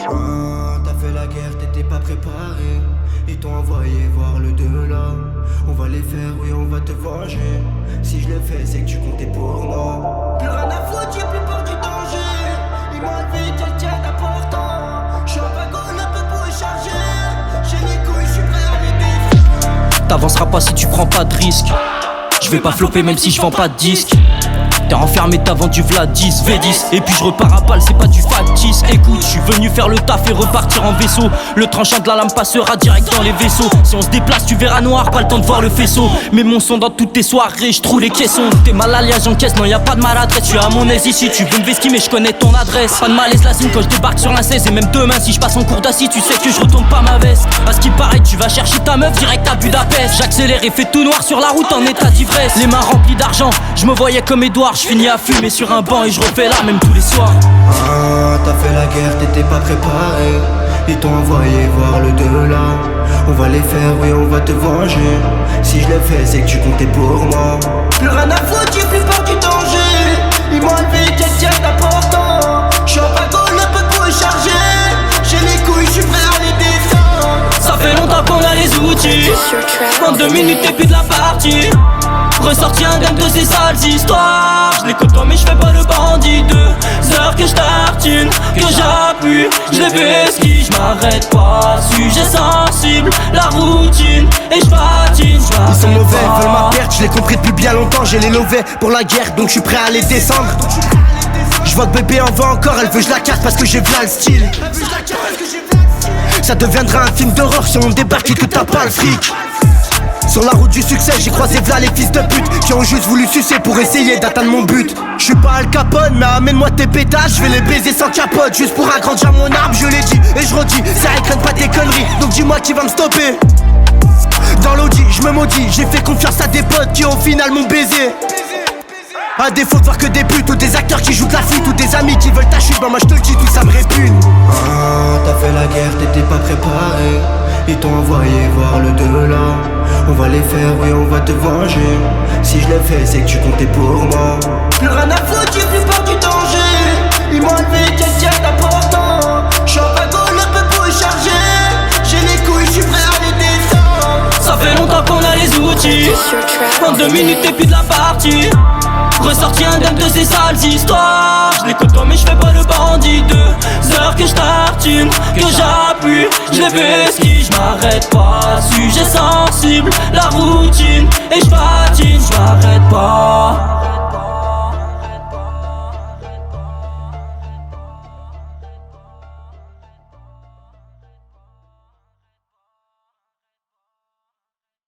T'as fait la guerre, t'étais pas préparé. Ils t'ont envoyé voir le delà. On va les faire, oui, on va te venger. Si je le fais, c'est que tu comptais pour moi. Plus rien à foutre, j'ai plus peur du danger. Ils m'ont enlevé quelqu'un d'important. Je suis en wagon, le peu pour écharger. J'ai les couilles, je suis prêt à les défendre. T'avanceras pas si tu prends pas de risque. Je vais pas flopper même si je vends pas de disques. T'es enfermé, t'as vendu Vlad 10, V10. Et puis je repars à balle, c'est pas du factice. Écoute, je suis venu faire le taf et repartir en vaisseau. Le tranchant de la lame passera direct dans les vaisseaux. Si on se déplace, tu verras noir, pas le temps de voir le faisceau. Mets mon son dans toutes tes soirées, je trouve les caissons. T'es mal alliage, j'encaisse, non y'a pas de maladresse. Je suis à mon aise ici, tu veux me vestir mais je connais ton adresse. Pas de malaise la signe quand je débarque sur la 16. Et même demain si je passe en cours d'assis, tu sais que je retourne pas ma veste. À ce qui paraît, tu vas chercher ta meuf direct à Budapest. J'accélère et fais tout noir sur la route en état d'ivresse. Les mains remplies d'argent, je me voyais comme Edouard. Je finis à fumer sur un banc et je refais la même tous les soirs. T'as fait la guerre, t'étais pas préparé. Ils t'ont envoyé voir le delà. On va les faire, oui, on va te venger. Si je le fais, c'est que tu comptais pour moi. Plus rien à foutre, j'ai plus peur du danger. Ils m'ont enlevé quelqu'un d'important. Je suis en wagon, le peu pour écharger. J'ai les couilles, je suis prêt à les défendre. Ça fait longtemps qu'on a les outils. En 2 minutes t'es plus de la partie. Ressorti un game de ces sales histoires. Je l'écoute pas mais je fais pas le bandit. 2 heures que je tartine, que j'appuie, je les pesquis, je m'arrête pas. Sujet sensible, la routine. Et je patine, Ils sont mauvais, ils veulent ma perte, je l'ai compris depuis bien longtemps. J'ai les lovés pour la guerre donc je suis prêt à les descendre. Je vois que bébé en veut encore, elle veut que je la carte parce que j'ai v'là le style. Ça deviendra un film d'horreur si on débarque et que t'as pas le fric. Sur la route du succès, j'ai croisé v'là les fils de pute qui ont juste voulu sucer pour essayer d'atteindre mon but. Je suis pas Al Capone, mais amène-moi tes pétasses, je vais les baiser sans capote. Juste pour agrandir mon arbre, je l'ai dit et je redis, ça écrène pas tes conneries, donc dis-moi qui va me stopper. Dans l'audi, je me maudis, j'ai fait confiance à des potes qui au final m'ont baisé. À défaut de voir que des putes ou des acteurs qui jouent de la flûte ou des amis qui veulent ta chute, bah moi je te le dis, tout ça me répugne. T'as fait la guerre, t'étais pas préparé. Ils t'ont envoyé voir le delà. On va les faire, oui, on va te venger. Si je le fais, c'est que tu comptais pour moi. Plus rien à foutre, j'ai plus peur du danger. Ils m'ont enlevé quelqu'un d'important. Je suis en wagon, le peu pour écharger. J'ai les couilles, je suis prêt à les défendre. ça fait longtemps qu'on a les outils. En 2 minutes t'es plus de la partie. Ressorti un game de ces sales histoires. Je l'écoute pas mais je fais pas le bandit. 2 heures que je tartine, que j'appuie, je les pesquis, je m'arrête pas. Sujet sensible, la routine. Et je patine,